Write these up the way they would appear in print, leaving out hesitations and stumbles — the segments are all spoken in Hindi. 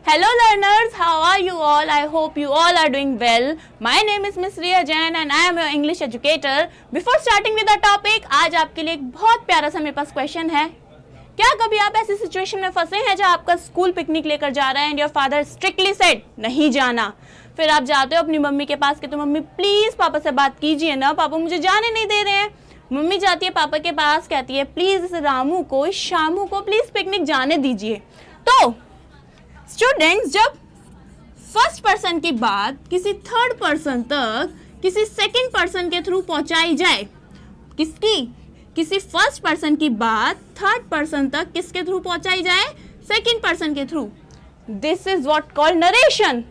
Hello learners, how are you all? I hope you all are doing well. My name is Miss Riya Jain and I am your English educator. Before starting with the topic, आज आपके लिए एक बहुत प्यारा सा मेरे पास क्वेश्चन है. क्या कभी आप ऐसी सिचुएशन में फंसे हैं जहां आपका स्कूल पिकनिक लेकर जा रहा है and your father strictly said नहीं जाना. फिर आप जाते हो अपनी मम्मी के पास कि तो मम्मी प्लीज पापा से बात कीजिए ना, पापा मुझे जाने नहीं दे रहे हैं. मम्मी जाती है पापा के पास, कहती है प्लीज इस रामू को, इस शामू को प्लीज पिकनिक जाने दीजिए. तो स्टूडेंट्स, जब फर्स्ट पर्सन की बात किसी थर्ड पर्सन तक किसी सेकंड पर्सन के थ्रू पहुंचाई जाए, किसी फर्स्ट पर्सन की बात थर्ड पर्सन तक किसके थ्रू पहुंचाई जाए, सेकंड पर्सन के through, this is what called narration.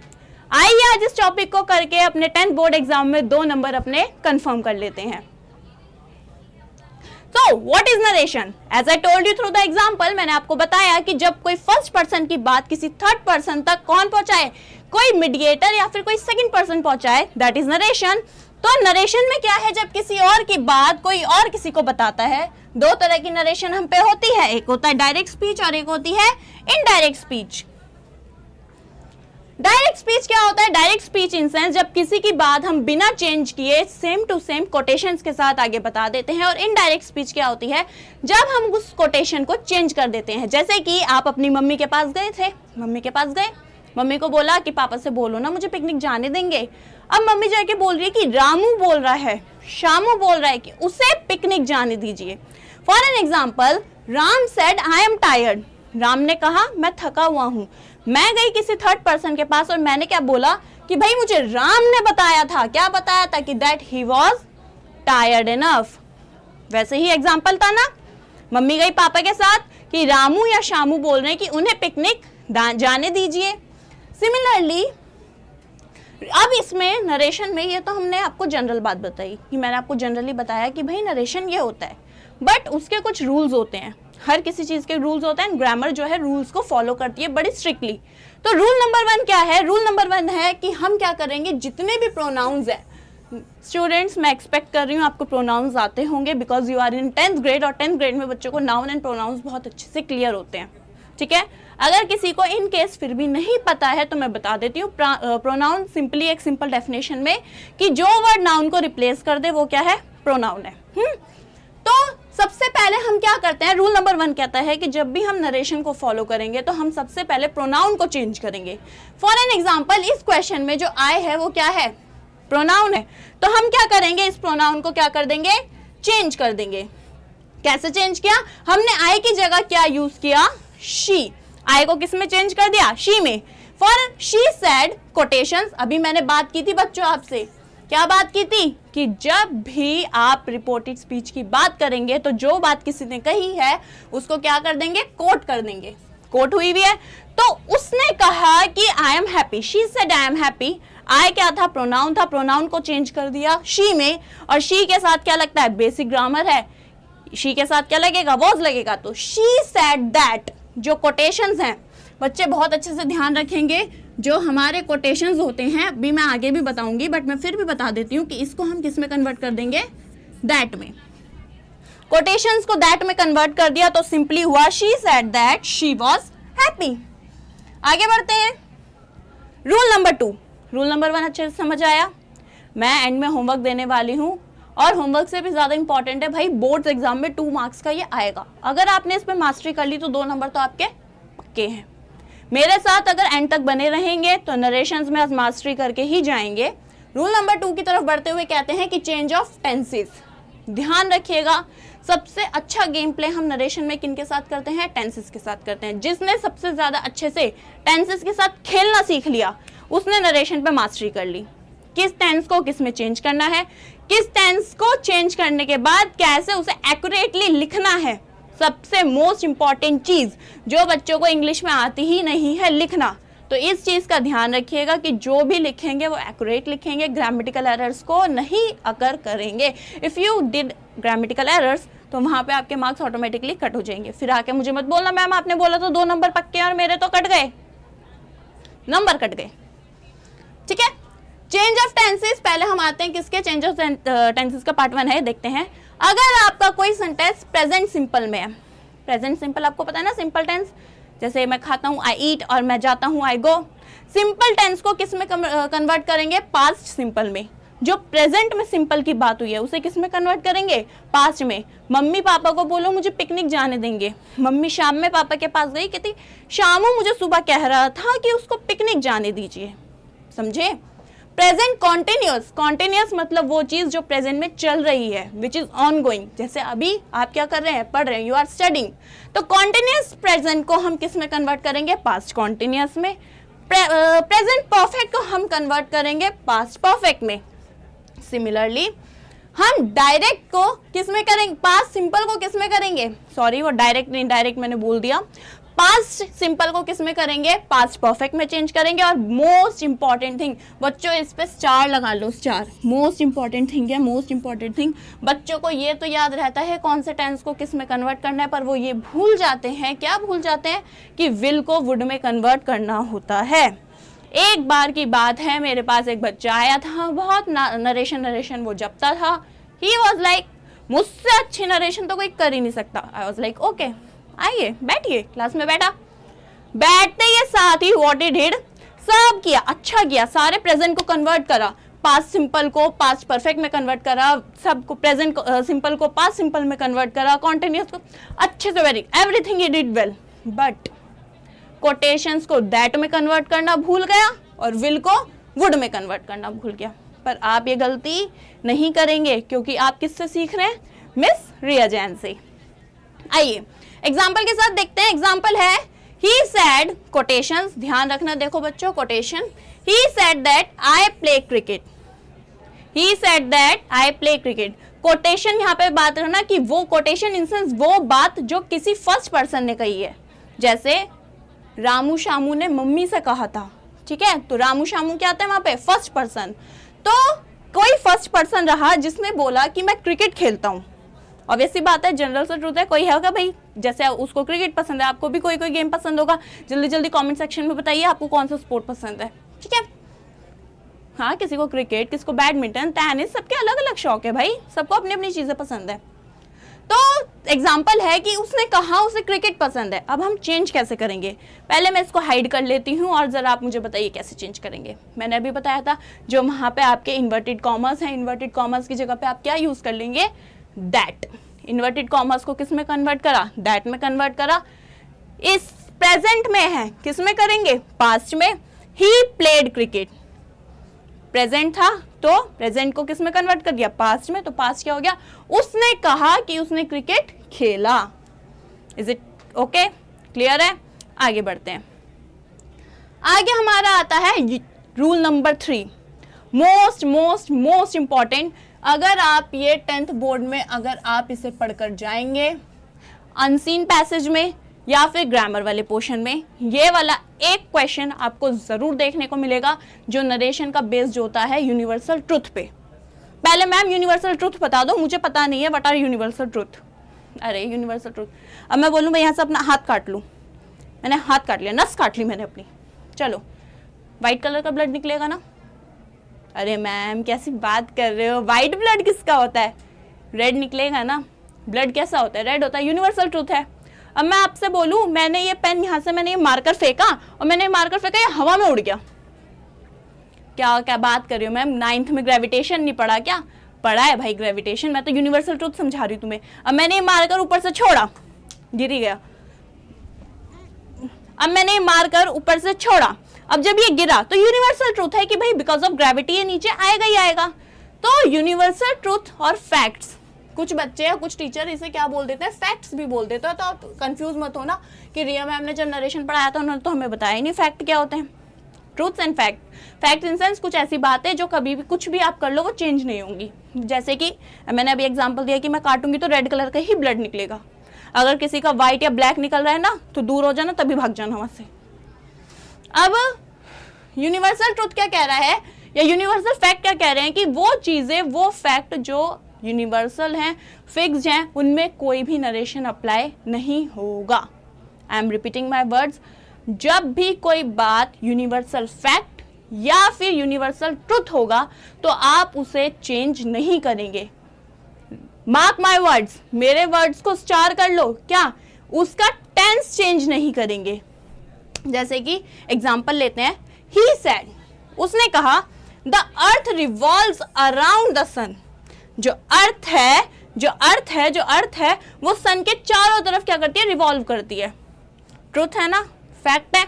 आइए आज इस टॉपिक को करके अपने 10th बोर्ड एग्जाम में 2 नंबर अपने कंफर्म कर लेते हैं. So, what is narration? As I told you through the example, मैंने आपको बताया कि जब कोई फर्स्ट पर्सन की बात किसी थर्ड पर्सन तक कौन पहुंचाए, कोई मीडिएटर या फिर कोई सेकंड पर्सन पहुंचाए, दैट इज नरेशन. तो नरेशन में क्या है, जब किसी और की बात कोई और किसी को बताता है. 2 तरह की नरेशन हम पे होती है, एक होता है डायरेक्ट स्पीच और एक होती है इनडायरेक्ट स्पीच. डायरेक्ट स्पीच क्या होता है? डायरेक्ट स्पीच इन सेंस जब किसी की बात हम बिना चेंज किए सेम टू सेम कोटेशंस के साथ आगे बता देते हैं. और इनडायरेक्ट स्पीच क्या होती है? जब हम उस कोटेशन को चेंज कर देते हैं. जैसे कि आप अपनी मम्मी के पास गए थे, मम्मी को बोला कि पापा से बोलो ना मुझे पिकनिक जाने देंगे. अब मम्मी जाके बोल रही है कि रामू बोल रहा है, शामू बोल रहा है कि उसे पिकनिक जाने दीजिए. For an example, Ram said I am tired. Ram ने कहा मैं थका हुआ हूं. मैं गई किसी थर्ड पर्सन के पास और मैंने क्या बोला कि भाई मुझे राम ने बताया था, क्या बताया था कि that he was tired enough. वैसे ही एग्जांपल था ना, मम्मी गई पापा के साथ कि रामू या शामू बोल रहे हैं कि उन्हें पिकनिक जाने दीजिए. सिमिलरली अब इसमें नरेशन में, ये तो हमने आपको जनरल बात बताई कि मैंने आपको जनरली बताया कि भाई नरेशन ये होता है, बट उसके कुछ रूल्स होते हैं. हर किसी चीज के रूल्स होते हैं. ग्रामर जो है रूल्स को फॉलो करती है बड़ी स्ट्रिक्टली. तो रूल नंबर 1 क्या है? रूल नंबर 1 है कि हम क्या करेंगे, जितने भी प्रोनाउंस है, स्टूडेंट्स मैं एक्सपेक्ट कर रही हूँ आपको प्रोनाउंस आते होंगे because you are in 10th grade और 10th ग्रेड में बच्चों को नाउन एंड प्रोनाउंस बहुत अच्छे से क्लियर होते हैं. ठीक है, अगर किसी को इन केस फिर भी नहीं पता है तो मैं बता देती हूँ. प्रोनाउन सिंपली एक सिंपल डेफिनेशन में कि जो वर्ड नाउन को रिप्लेस कर दे वो क्या है, प्रोनाउन है. तो सबसे पहले हम क्या करते हैं, रूल नंबर 1 कहता है कि जब भी हम नरेशन को फॉलो करेंगे तो हम सबसे पहले प्रोनाउन को चेंज करेंगे. फॉर एन एग्जांपल, इस क्वेश्चन में जो आई है वो क्या है, प्रोनाउन है. तो हम क्या करेंगे, इस प्रोनाउन को क्या कर देंगे, चेंज कर देंगे. कैसे चेंज किया, हमने आई की जगह क्या यूज किया, शी. आई को किस में चेंज कर दिया, शी में. For she said quotations. अभी मैंने बात की थी बच्चों आपसे, क्या बात की थी कि जब भी आप रिपोर्टेड स्पीच की बात करेंगे तो जो बात किसी ने कही है उसको क्या कर देंगे, कोट कर देंगे. कोट हुई भी है. तो उसने कहा कि I am happy, she said I am happy. I क्या था, प्रोनाउन था, प्रोनाउन को चेंज कर दिया शी में. और शी के साथ क्या लगता है, बेसिक ग्रामर है, शी के साथ क्या लगेगा, वॉज लगेगा. तो शी सेड दैट. जो कोटेशंस हैं बच्चे बहुत अच्छे से ध्यान रखेंगे, जो हमारे कोटेशंस होते हैं, अभी मैं आगे भी बताऊंगी बट मैं फिर भी बता देती हूँ कि इसको हम किस में कन्वर्ट कर देंगे, दैट में. कोटेशंस को दैट में कन्वर्ट कर दिया तो सिंपली हुआ she said that she was happy. आगे बढ़ते हैं. Rule number 2. रूल नंबर 1 अच्छे से समझ आया. मैं एंड में होमवर्क देने वाली हूँ और होमवर्क से भी ज्यादा इंपॉर्टेंट है भाई, बोर्ड्स एग्जाम में 2 मार्क्स का ये आएगा. अगर आपने इस पर मास्टरी कर ली तो 2 नंबर तो आपके पक्के हैं. मेरे साथ अगर एंड तक बने रहेंगे तो नरेशंस में आज मास्टरी करके ही जाएंगे. रूल नंबर 2 की तरफ बढ़ते हुए कहते हैं कि चेंज ऑफ टेंसेस. ध्यान रखिएगा, सबसे अच्छा गेम प्ले हम नरेशन में किन के साथ करते हैं, टेंसेस के साथ करते हैं. जिसने सबसे ज्यादा अच्छे से टेंसेस के साथ खेलना सीख लिया उसने नरेशन पे मास्टरी कर ली. किस टेंस को किस में चेंज करना है, किस टेंस को चेंज करने के बाद कैसे उसे एक्यूरेटली लिखना है. सबसे मोस्ट इंपॉर्टेंट चीज जो बच्चों को इंग्लिश में आती ही नहीं है, लिखना. तो इस चीज का ध्यान रखिएगा कि जो भी लिखेंगे वो एक्यूरेट लिखेंगे, ग्रामेटिकल एरर्स को नहीं अकर करेंगे. If you did grammatical errors तो वहां पे आपके मार्क्स ऑटोमेटिकली कट हो जाएंगे. फिर आके मुझे मत बोलना मैम आपने बोला तो 2 नंबर पक्के और मेरे तो कट गए, नंबर कट गए. ठीक है, चेंज ऑफ टेंसेस. पहले हम आते हैं किसके, चेंज ऑफ टेंसेस का पार्ट 1 है, देखते हैं. अगर आपका कोई सेंटेंस प्रेजेंट सिंपल में है, प्रेजेंट सिंपल आपको पता है ना, सिंपल टेंस जैसे मैं खाता हूँ आई ईट और मैं जाता हूँ आई गो। सिंपल टेंस को किस में कन्वर्ट करेंगे? पास्ट सिंपल में। जो प्रेजेंट में सिंपल की बात हुई है उसे किस में कन्वर्ट करेंगे? पास्ट में। मम्मी पापा को बोलो मुझे पिकनिक जाने देंगे। मम्मी शाम में पापा के पास गई, कहती शामू मुझे सुबह कह रहा था कि उसको पिकनिक जाने दीजिए। समझे? प्रेजेंट कॉन्टिन्यूअस, कॉन्टिन्यूअस मतलब वो चीज जो प्रेजेंट में चल रही है, विच इज ऑन गोइंग। जैसे अभी आप क्या कर रहे हैं? पढ़ रहे हैं, यू आर स्टडिंग। तो कॉन्टिन्यूअस प्रेजेंट को हम किस में कन्वर्ट करेंगे? पास्ट कॉन्टिन्यूअस में। प्रेजेंट परफेक्ट को हम कन्वर्ट करेंगे पास्ट परफेक्ट में। सिमिलरली हम डायरेक्ट को किस में करेंगे? पास्ट सिंपल को किस में करेंगे? सॉरी, वो डायरेक्ट नहीं, डायरेक्ट मैंने बोल दिया। पास्ट सिंपल को किस में करेंगे? पास्ट परफेक्ट में चेंज करेंगे। और मोस्ट इंपॉर्टेंट थिंग, बच्चों इस पे स्टार लगा लो, स्टार। मोस्ट इंपॉर्टेंट थिंग है, मोस्ट इंपॉर्टेंट थिंग। बच्चों को ये तो याद रहता है कौन से टेंस को किस में कन्वर्ट करना है, पर वो ये भूल जाते हैं। क्या भूल जाते हैं? कि विल को वुड में कन्वर्ट करना होता है। एक बार की बात है, मेरे पास एक बच्चा आया था, बहुत नरेशन वो जपता था। ही वॉज लाइक, मुझसे अच्छी नरेशन तो कोई कर ही नहीं सकता। आई वॉज लाइक ओके, आइए बैठिए। क्लास में बैठा, बैठते ही साथ ही व्हाट ही डिड, सब किया, अच्छा किया। सारे प्रेजेंट को कन्वर्ट करा, पास्ट सिंपल को पास्ट परफेक्ट में कन्वर्ट करा, सबको प्रेजेंट सिंपल को पास्ट सिंपल में कन्वर्ट करा, कॉन्टिन्यूअस को अच्छे से, very everything he did well. But quotations को दैट में कन्वर्ट करना भूल गया और विल को वुड में कन्वर्ट करना भूल गया। पर आप ये गलती नहीं करेंगे क्योंकि आप किससे सीख रहे हैं? मिस रिया जैन से। आइए एग्जाम्पल के साथ देखते हैं। एग्जाम्पल है ही सेड, कोटेशंस ध्यान रखना, देखो बच्चों quotation. He said that I play cricket. He said that I play cricket. Quotation यहाँ पे बात करना कि वो कोटेशन इन सेंस वो बात जो किसी फर्स्ट पर्सन ने कही है। जैसे रामू शामू ने मम्मी से कहा था, ठीक है, तो रामू शामू क्या आता है वहां पे? First person. तो कोई फर्स्ट पर्सन रहा जिसने बोला कि मैं क्रिकेट खेलता हूँ। ऑब्वियस सी बात है, जनरल सा ट्रूथ है। कोई होगा भाई, जैसे उसको क्रिकेट पसंद है, आपको भी कोई कोई गेम पसंद होगा। जल्दी जल्दी कमेंट सेक्शन में बताइए आपको कौन सा स्पोर्ट पसंद है, ठीक है। हाँ, किसी को क्रिकेट, किसी को बैडमिंटन, टेनिस, सबके अलग अलग शौक है भाई, सबको अपनी अपनी चीजें पसंद है। तो एग्जाम्पल है कि उसने कहा उसे क्रिकेट पसंद है। अब हम चेंज कैसे करेंगे? पहले मैं इसको हाइड कर लेती हूँ और जरा आप मुझे बताइए कैसे चेंज करेंगे। मैंने अभी बताया था जो वहाँ पे आपके इन्वर्टेड कॉमर्स हैं, इन्वर्टेड कॉमर्स की जगह पे आप क्या यूज कर लेंगे? दैट। इन्वर्टेड कॉमर्स को किस में कन्वर्ट करा? दैट में कन्वर्ट करा। इस प्रेजेंट में है, किस में करेंगे? पास्ट में। ही प्लेड क्रिकेट, प्रेजेंट था तो प्रेजेंट को किस में कन्वर्ट कर दिया? पास्ट में। तो पास्ट क्या हो गया? उसने कहा कि उसने क्रिकेट खेला। Is it okay? क्लियर है? आगे बढ़ते हैं। आगे हमारा आता है rule number 3, most most most important. अगर आप ये 10th बोर्ड में अगर आप इसे पढ़कर जाएंगे अनसीन पैसेज में या फिर ग्रामर वाले पोर्शन में, ये वाला एक क्वेश्चन आपको जरूर देखने को मिलेगा जो नरेशन का बेस्ड होता है यूनिवर्सल ट्रुथ पे। पहले मैम यूनिवर्सल ट्रुथ बता दो, मुझे पता नहीं है व्हाट आर यूनिवर्सल ट्रुथ। अरे यूनिवर्सल ट्रुथ, अब मैं बोलूँ मैं यहाँ से अपना हाथ काट लूँ, मैंने हाथ काट लिया, नस काट ली मैंने अपनी, चलो व्हाइट कलर का ब्लड निकलेगा ना? अरे मैम कैसी बात कर रहे हो, व्हाइट ब्लड किसका होता है? रेड निकलेगा ना। ब्लड कैसा होता है? रेड होता है। यूनिवर्सल ट्रुथ है। अब मैं आपसे बोलूं मैंने ये पेन यहाँ से, मैंने ये मार्कर फेंका और मैंने मार्कर फेंका, ये हवा में उड़ गया, क्या क्या बात कर रही हो मैम? 9th में ग्रेविटेशन नहीं पढ़ा क्या? पढ़ा है भाई ग्रेविटेशन, मैं तो यूनिवर्सल ट्रुथ समझा रही हूँ तुम्हें। अब मैंने ये मार्कर ऊपर से छोड़ा, गिर ही गया। अब मैंने ये मार्कर ऊपर से छोड़ा, अब जब ये गिरा तो यूनिवर्सल ट्रुथ है कि भाई बिकॉज ऑफ ग्रेविटी ये नीचे आएगा ही आएगा। तो यूनिवर्सल ट्रुथ और फैक्ट्स, कुछ बच्चे या कुछ टीचर इसे क्या बोल देते हैं? फैक्ट्स भी बोल देते हैं। तो आप कंफ्यूज मत हो ना कि रिया मैम ने जब नरेशन पढ़ाया था उन्होंने तो हमें बताया ही नहीं फैक्ट क्या होते हैं। Truths and fact, fact in sense कुछ ऐसी बात है जो कभी भी कुछ भी आप कर लो वो चेंज नहीं होंगी। जैसे कि मैंने अभी एग्जांपल दिया कि मैं काटूंगी तो रेड कलर का ही ब्लड निकलेगा। अगर किसी का व्हाइट या ब्लैक निकल रहा है ना तो दूर हो जाना, तभी भाग जाना वहां से। अब यूनिवर्सल ट्रूथ क्या कह रहा है या यूनिवर्सल फैक्ट क्या कह रहे हैं कि वो चीजें, वो फैक्ट जो यूनिवर्सल हैं, फिक्स्ड हैं, उनमें कोई भी नरेशन अप्लाई नहीं होगा। I am repeating my words, जब भी कोई बात यूनिवर्सल फैक्ट या फिर यूनिवर्सल ट्रुथ होगा तो आप उसे चेंज नहीं करेंगे। मार्क माई वर्ड्स, मेरे वर्ड्स को स्टार कर लो, क्या उसका टेंस चेंज नहीं करेंगे। जैसे कि एग्जाम्पल लेते हैं, ही सेड, उसने कहा, the earth revolves around the sun, जो अर्थ है वो सन के चारों तरफ क्या करती है, रिवॉल्व करती है। ट्रुथ है ना, फैक्ट है।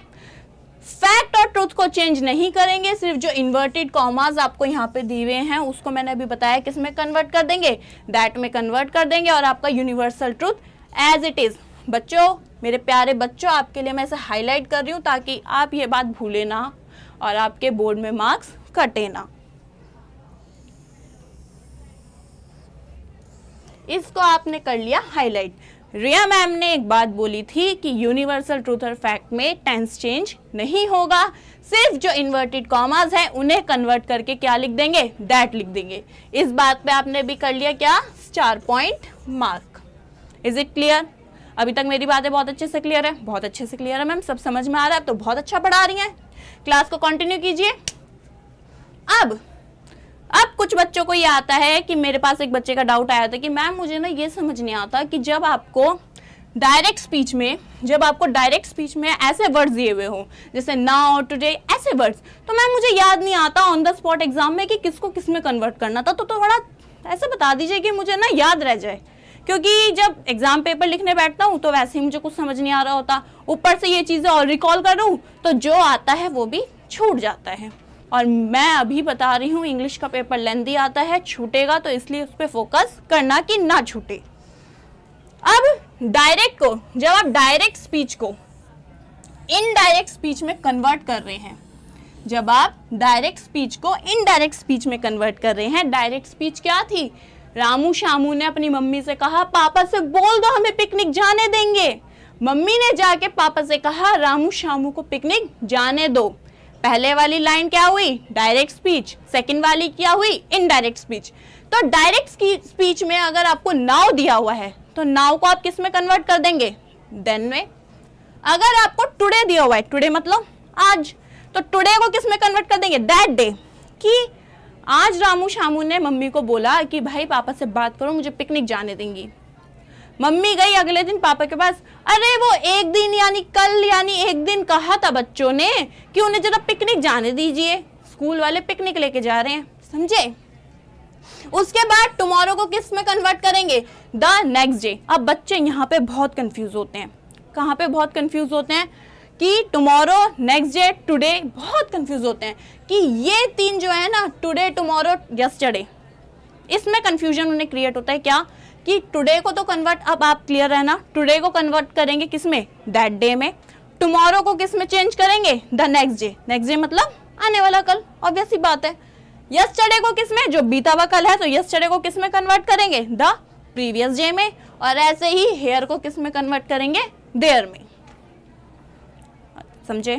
फैक्ट और ट्रुथ को चेंज नहीं करेंगे, सिर्फ जो इन्वर्टेड कॉमास आपको यहाँ पे दिए हुए हैं उसको मैंने अभी बताया किस में कन्वर्ट कर देंगे, दैट में कन्वर्ट कर देंगे, और आपका universal truth as it is. बच्चों, मेरे प्यारे बच्चों, आपके लिए मैं इसे हाईलाइट कर रही हूँ ताकि आप ये बात भूले ना और आपके बोर्ड में मार्क्स कटे ना। इसको आपने कर लिया हाईलाइट। रिया मैम ने एक बात बोली थी कि यूनिवर्सल ट्रूथ और फैक्ट में टेंस चेंज नहीं होगा, सिर्फ जो इन्वर्टेड कॉमास है उन्हें कन्वर्ट करके क्या लिख देंगे, दैट लिख देंगे। इस बात पे आपने भी कर लिया क्या, 4 point mark. Is it clear? अभी तक मेरी बातें बहुत अच्छे से क्लियर है? बहुत अच्छे से क्लियर है मैम, सब समझ में आ रहा है, तो बहुत अच्छा पढ़ा रही हैं। क्लास को कंटिन्यू कीजिए। अब कुछ बच्चों को ये आता है कि मेरे पास एक बच्चे का डाउट आया था कि मैम मुझे ना ये समझ नहीं आता कि जब आपको डायरेक्ट स्पीच में ऐसे वर्ड्स दिए हुए हो जैसे नाउ, टुडे, ऐसे वर्ड्स, तो मैम मुझे याद नहीं आता ऑन द स्पॉट एग्जाम में कि किसको किस में कन्वर्ट करना था, तो थोड़ा ऐसे बता दीजिए कि मुझे ना याद रह जाए, क्योंकि जब एग्जाम पेपर लिखने बैठता हूँ तो वैसे ही मुझे कुछ समझ नहीं आ रहा होता, ऊपर से ये चीज़ें और रिकॉल करूँ तो जो आता है वो भी छूट जाता है। और मैं अभी बता रही हूँ इंग्लिश का पेपर लेंथी आता है, छूटेगा, तो इसलिए उस पर फोकस करना कि ना छूटे। अब डायरेक्ट को, जब आप डायरेक्ट स्पीच को इनडायरेक्ट स्पीच में कन्वर्ट कर रहे हैं, जब आप डायरेक्ट स्पीच को इनडायरेक्ट स्पीच में कन्वर्ट कर रहे हैं, डायरेक्ट स्पीच क्या थी, रामू शामू ने अपनी मम्मी से कहा पापा से बोल दो हमें पिकनिक जाने देंगे। मम्मी ने जाके पापा से कहा रामू शामू को पिकनिक जाने दो। पहले वाली लाइन क्या हुई, डायरेक्ट स्पीच, सेकंड वाली क्या हुई, इनडायरेक्ट स्पीच। तो डायरेक्ट स्पीच में अगर आपको नाउ दिया हुआ है तो नाउ को आप किस में कन्वर्ट कर देंगे, देन में। अगर आपको टुडे दिया हुआ है, टुडे मतलब आज, तो टुडे को किस में कन्वर्ट कर देंगे, दैट डे, कि आज रामू शामू ने मम्मी को बोला कि भाई पापा से बात करो मुझे पिकनिक जाने देंगी। मम्मी गई अगले दिन पापा के पास, अरे वो एक दिन यानी कल यानी एक दिन कहा था बच्चों ने कि उन्हें जरा पिकनिक जाने दीजिए, स्कूल वाले पिकनिक लेके जा रहे हैं, समझे। उसके बाद टुमारो को किस में कन्वर्ट करेंगे, द नेक्स्ट डे। अब बच्चे यहाँ पे बहुत कंफ्यूज होते हैं, कहाँ पे बहुत कंफ्यूज होते हैं कि टुमारो, नेक्स्ट डे, टुडे, बहुत कंफ्यूज होते हैं कि ये तीन जो है ना, टुडे, टुमारो, यस्टरडे, इसमें कंफ्यूजन उन्हें क्रिएट होता है क्या, कि टुडे को तो कन्वर्ट, अब आप क्लियर है ना, टुडे को कन्वर्ट करेंगे किस में, दैट डे में। टुमारो को किस में चेंज करेंगे, the next day, next day मतलब आने वाला कल, ऑब्वियस सी बात है। यस्टरडे को किस में, जो बीता हुआ कल है, तो यस्टरडे को किस में कन्वर्ट करेंगे, द प्रीवियस डे में। और ऐसे ही हेयर को किस में कन्वर्ट करेंगे, देयर में। समझे,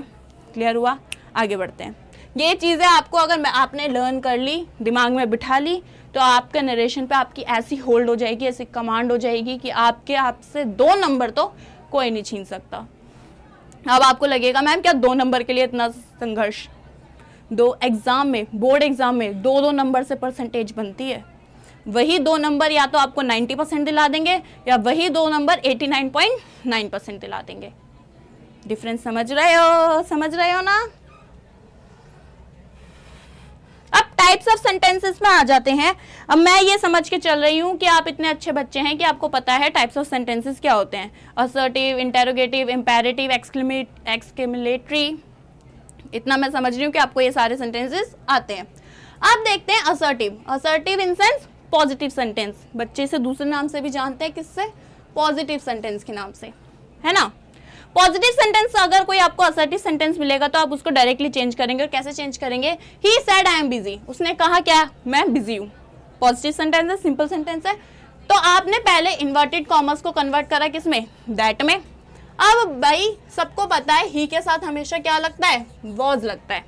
क्लियर हुआ? आगे बढ़ते हैं। ये चीज़ें आपको अगर आपने लर्न कर ली, दिमाग में बिठा ली, तो आपके नरेशन पे आपकी ऐसी होल्ड हो जाएगी, ऐसी कमांड हो जाएगी कि आपसे 2 नंबर तो कोई नहीं छीन सकता। अब आपको लगेगा मैम क्या 2 नंबर के लिए इतना संघर्ष, 2 एग्जाम में, बोर्ड एग्जाम में 2-2 नंबर से परसेंटेज बनती है। वही 2 नंबर या तो आपको 90% दिला देंगे या वही 2 नंबर 89.9% दिला देंगे। डिफरेंस समझ रहे हो ना। अब टाइप्स ऑफ सेंटेंसेस में आ जाते हैं। अब मैं ये समझ के चल रही हूँ कि आप इतने अच्छे बच्चे हैं कि आपको पता है टाइप्स ऑफ सेंटेंसेस क्या होते हैं, असर्टिव, इंटेरोगेटिव, इंपेरेटिव, एक्सक्लेमेटरी। इतना मैं समझ रही हूँ कि आपको ये सारे सेंटेंसेस आते हैं। अब देखते हैं assertive. Assertive in sense positive sentence, बच्चे इसे दूसरे नाम से भी जानते हैं, किससे, पॉजिटिव सेंटेंस के नाम से, है ना। पॉजिटिव सेंटेंस अगर कोई आपको असर्टिव सेंटेंस मिलेगा तो आप उसको डायरेक्टली चेंज करेंगे। और कैसे चेंज करेंगे, he said I am busy, उसने कहा क्या, मैं बिजी हूँ। पॉजिटिव सेंटेंस है, सिंपल सेंटेंस है, तो आपने पहले इन्वर्टेड कॉमर्स को कन्वर्ट करा किसमें, दैट में। अब भाई सबको पता है ही के साथ हमेशा क्या लगता है, वॉज लगता है,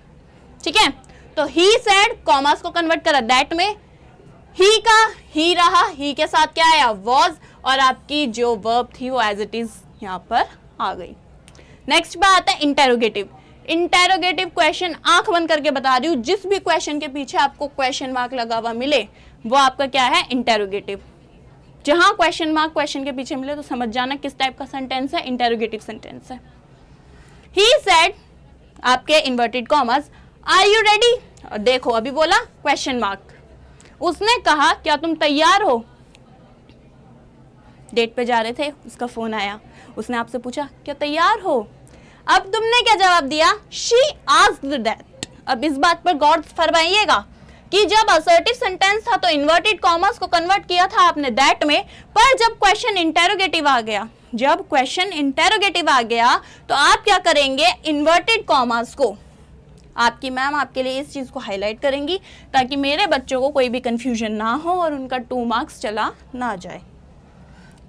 ठीक है। तो ही सेड कॉमर्स को कन्वर्ट करा दैट में, ही का ही रहा, ही के साथ क्या आया, वॉज, और आपकी जो वर्ब थी वो एज इट इज यहाँ पर आ गई। नेक्स्ट बात है इंटेरोगेटिव। इंटेरोगेटिव क्वेश्चन आंख बंद करके बता रही हूँ, जिस भी क्वेश्चन के पीछे आपको क्वेश्चन मार्क लगा हुआ मिले वो आपका क्या है, इंटेरोगेटिव। जहां क्वेश्चन मार्क क्वेश्चन के पीछे मिले तो समझ जाना किस टाइप का सेंटेंस है, इंटेरोगेटिव सेंटेंस है। ही सेड, आपके inverted commas, are you ready? और देखो अभी बोला क्वेश्चन मार्क। उसने कहा क्या तुम तैयार हो? डेट पे जा रहे थे, उसका फोन आया, उसने आपसे पूछा क्या तैयार हो? अब तुमने क्या जवाब दिया? She asked that. अब इस बात पर गौर फरमाइएगा कि जब असर्टिव सेंटेंस था तो इन्वर्टेड कॉमर्स को कन्वर्ट किया था आपने दैट में, पर जब क्वेश्चन इंटेरोगेटिव आ गया, जब क्वेश्चन इंटेरोगेटिव आ गया तो आप क्या करेंगे? इन्वर्टेड कॉमर्स को, आपकी मैम आपके लिए इस चीज को हाईलाइट करेंगी ताकि मेरे बच्चों को कोई भी कंफ्यूजन ना हो और उनका 2 मार्क्स चला ना जाए।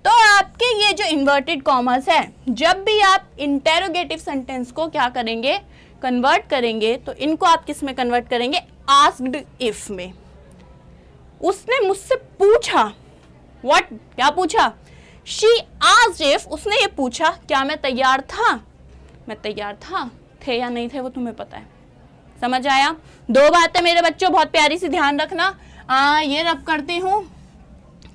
तो आपके ये जो इन्वर्टेड कॉमर्स है, जब भी आप इंटेरोगेटिव सेंटेंस को क्या करेंगे? कन्वर्ट करेंगे, तो इनको आप किस में कन्वर्ट करेंगे? आस्क्ड इफ में। उसने मुझसे पूछा, व्हाट, क्या पूछा? शी आस्क्ड इफ, उसने ये पूछा क्या मैं तैयार था? मैं तैयार था, थे या नहीं थे वो तुम्हें पता है। समझ आया? 2 बातें मेरे बच्चों बहुत प्यारी सी ध्यान रखना। ये रब करती हूँ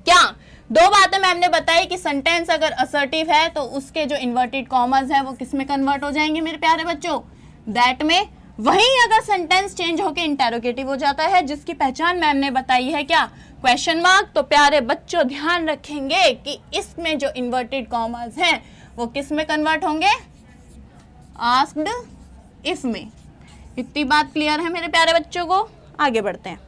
क्या? 2 बातें मैम ने बताई कि सेंटेंस अगर असर्टिव है तो उसके जो इन्वर्टेड कॉमर्स है वो किस में कन्वर्ट हो जाएंगे मेरे प्यारे बच्चों? दैट में। वहीं अगर सेंटेंस चेंज होकर इंटेरोगेटिव हो जाता है, जिसकी पहचान मैम ने बताई है क्या? क्वेश्चन मार्क, तो प्यारे बच्चों ध्यान रखेंगे कि इसमें जो इन्वर्टेड कॉमर्स हैं वो किस में कन्वर्ट होंगे? आस्क्ड इफ में। इतनी बात क्लियर है मेरे प्यारे बच्चों को? आगे बढ़ते हैं।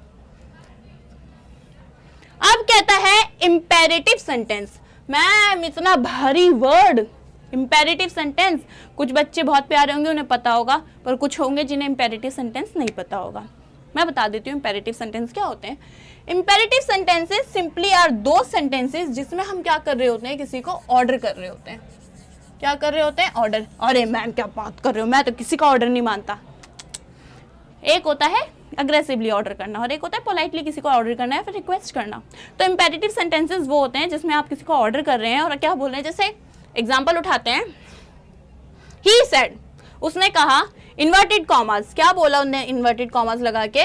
अब कहता है इंपेरेटिव सेंटेंस। मैम इतना भारी वर्ड, इंपेरेटिव सेंटेंस। कुछ बच्चे बहुत प्यारे होंगे, उन्हें पता होगा, पर कुछ होंगे जिन्हें इंपेरेटिव सेंटेंस नहीं पता होगा। मैं बता देती हूँ इंपेरेटिव सेंटेंस क्या होते हैं। इंपेरेटिव सेंटेंसेस सिंपली आर दो सेंटेंसेस जिसमें हम क्या कर रहे होते हैं? किसी को ऑर्डर कर रहे होते हैं। क्या कर रहे होते हैं? ऑर्डर। अरे मैम क्या बात कर रहे हो, मैं तो किसी का ऑर्डर नहीं मानता। एक होता है अग्रेसिवली ऑर्डर करना और एक होता है पोलाइटली किसी को ऑर्डर करना है, फिर रिक्वेस्ट करना। तो इंपेरेटिव सेंटेंसेस वो होते हैं जिसमें आप किसी को ऑर्डर कर रहे हैं और क्या बोल रहे हैं। जैसे एग्जांपल उठाते हैं, ही सेड, उसने कहा, इन्वर्टेड कॉमर्स, क्या बोला उन्होंने इन्वर्टेड कॉमर्स लगा के?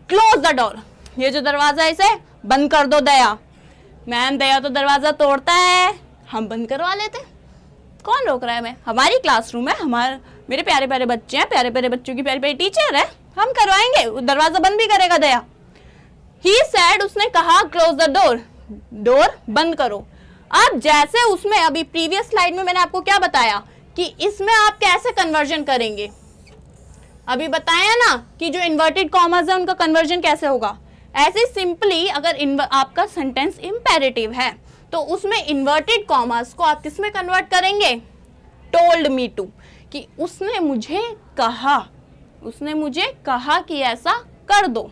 क्लोज द डोर, ये जो दरवाजा है इसे बंद कर दो दया। मैम दया तो दरवाजा तोड़ता है, हम बंद करवा लेते। कौन रोक रहा है? मैं, हमारी क्लासरूम है, हमारे मेरे प्यारे प्यारे बच्चे हैं, प्यारे प्यारे बच्चों की प्यारी प्यारी टीचर है, हम करवाएंगे, दरवाजा बंद भी करेगा दया। ही सेड, उसने कहा, क्लोज द डोर, डोर बंद करो। अब जैसे उसमें अभी प्रीवियस स्लाइड में मैंने आपको क्या बताया कि इसमें आप कैसे कन्वर्जन करेंगे, अभी बताया ना कि जो इन्वर्टेड कॉमर्स है उनका कन्वर्जन कैसे होगा। ऐसे सिंपली अगर आपका सेंटेंस इंपेरेटिव है तो उसमें इन्वर्टेड कॉमर्स को आप किसमें कन्वर्ट करेंगे? टोल्ड मी टू, कि उसने मुझे कहा, उसने मुझे कहा कि ऐसा कर दो।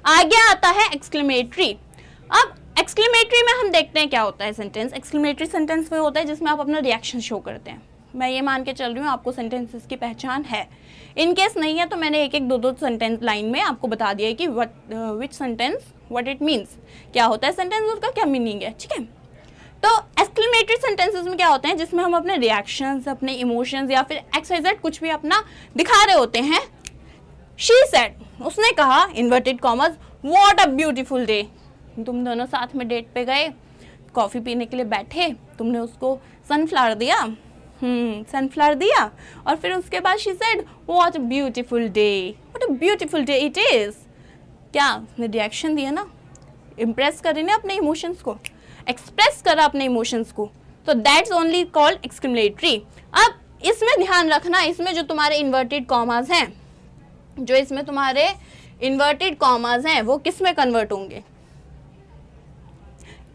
आगे आता है एक्सक्लेमेटरी। अब एक्सक्लेमेटरी में हम देखते हैं क्या होता है सेंटेंस। एक्सक्लेमेटरी सेंटेंस वो होता है जिसमें आप अपना रिएक्शन शो करते हैं। मैं ये मान के चल रही हूँ आपको सेंटेंसेस की पहचान है। इन केस नहीं है तो मैंने एक एक दो दो सेंटेंस लाइन में आपको बता दिया है कि विच सेंटेंस व्हाट इट मीन्स, क्या होता है सेंटेंस, उसका क्या मीनिंग है। ठीक है, तो एक्सक्लेमेटरी सेंटेंसेस में क्या होते हैं जिसमें हम अपने रिएक्शंस, अपने इमोशंस या फिर एक्सवाइजेड कुछ भी अपना दिखा रहे होते हैं। शी सेड, उसने कहा, inverted commas, what a beautiful day. तुम दोनों साथ में डेट पे गए, कॉफी पीने के लिए बैठे, तुमने उसको सनफ्लावर दिया, सनफ्लावर दिया, और फिर उसके बाद she said, what a beautiful day, what a beautiful day it is. क्या उसने रिएक्शन दिया ना, इम्प्रेस करे ना अपने इमोशंस को, एक्सप्रेस करा अपने इमोशंस को, तो दैट्स ओनली कॉल्ड एक्सक्लेमेटरी। अब इसमें ध्यान रखना, इसमें जो तुम्हारे इन्वर्टेड कॉमास हैं, जो इसमें तुम्हारे इन्वर्टेड कॉमास हैं वो किस में कन्वर्ट होंगे?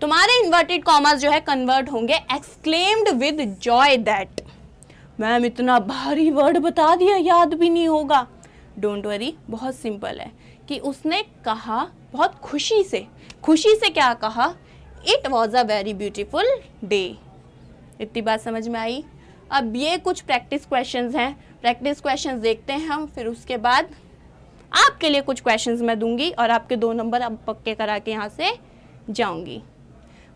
तुम्हारे इन्वर्टेड कॉमास जो है कन्वर्ट होंगे exclaimed with Joy that. Ma'am इतना भारी वर्ड बता दिया, याद भी नहीं होगा। डोंट वरी, बहुत सिंपल है कि उसने कहा बहुत खुशी से क्या कहा? It was a very beautiful day. इतनी बात समझ में आई? अब ये कुछ प्रैक्टिस क्वेश्चंस हैं, प्रैक्टिस क्वेश्चंस देखते हैं हम, फिर उसके बाद आपके लिए कुछ क्वेश्चंस मैं दूंगी और आपके 2 नंबर अब पक्के करा के यहाँ से जाऊंगी।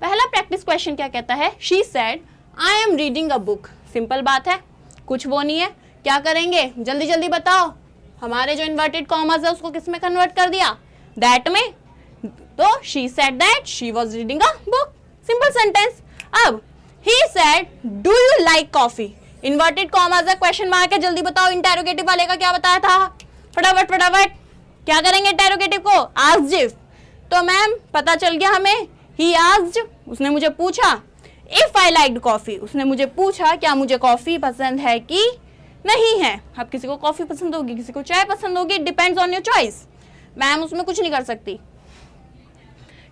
पहला प्रैक्टिस क्वेश्चन क्या कहता है? She said, I am reading a book. Simple बात है, कुछ वो नहीं है। क्या करेंगे, जल्दी जल्दी बताओ। हमारे जो इन्वर्टेड कॉमर्स है उसको किस में कन्वर्ट कर दिया? दैट में। तो she said that she was reading a book, simple sentence. अब he said, do you like coffee. Inverted commas है, क्वेश्चन मार्क है, जल्दी बताओ इंटेरोगेटिव वाले का क्या बताया था, फटाफट फटाफट। क्या करेंगे इंटेरोगेटिव को, आस्क्ड इफ। तो मैम पता चल गया हमें, ही आस्क्ड, उसने मुझे पूछा, इफ आई लाइक्ड कॉफी, उसने मुझे पूछा क्या मुझे कॉफी पसंद है कि नहीं है। अब किसी को कॉफी पसंद होगी, किसी को चाय पसंद होगी, it depends on your choice, ma'am उसमें कुछ नहीं कर सकती।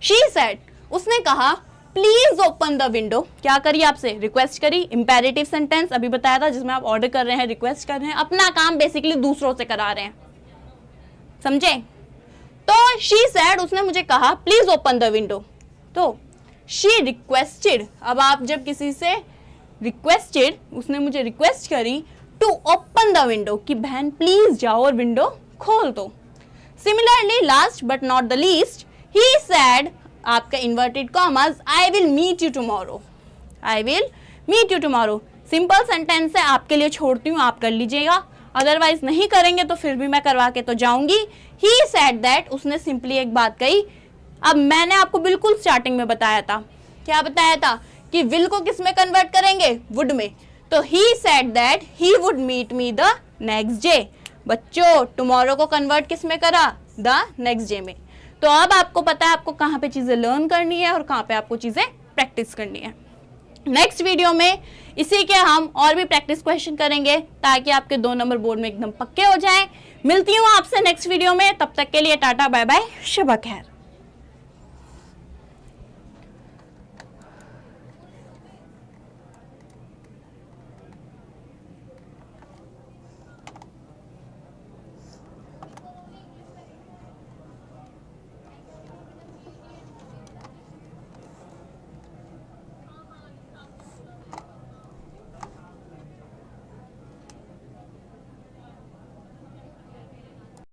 शी सेड, उसने कहा प्लीज ओपन द विंडो, क्या करी आपसे, रिक्वेस्ट करी, इंपेरेटिव सेंटेंस अभी बताया था जिसमें आप ऑर्डर कर रहे हैं, रिक्वेस्ट कर रहे हैं, अपना काम बेसिकली दूसरों से करा रहे हैं, समझे। तो शी सेड, उसने मुझे कहा प्लीज ओपन द विंडो, तो शी रिक्वेस्टेड, अब आप जब किसी से रिक्वेस्टेड, उसने मुझे रिक्वेस्ट करी टू ओपन द विंडो, कि बहन प्लीज जाओ और विंडो खोल दो। Similarly last but not the least, he said, आपका inverted commas, I will meet you tomorrow, I will meet you tomorrow. Simple sentence है, आपके लिए छोड़ती हूँ, आप कर लीजिएगा, अदरवाइज नहीं करेंगे तो फिर भी मैं करवा के तो जाऊंगी। ही सेड दैट, उसने सिंपली एक बात कही। अब मैंने आपको बिल्कुल स्टार्टिंग में बताया था, क्या बताया था कि विल को किस में कन्वर्ट करेंगे, वुड में। तो he said that he would meet me the next day. बच्चों टुमारो को कन्वर्ट किस में करा, द नेक्स्ट डे में। तो अब आपको पता है आपको कहाँ पे चीजें लर्न करनी है और कहाँ पे आपको चीजें प्रैक्टिस करनी है। नेक्स्ट वीडियो में इसी के हम और भी प्रैक्टिस क्वेश्चन करेंगे ताकि आपके 2 नंबर बोर्ड में एकदम पक्के हो जाएं। मिलती हूँ आपसे नेक्स्ट वीडियो में, तब तक के लिए टाटा बाय बाय, शब खैर।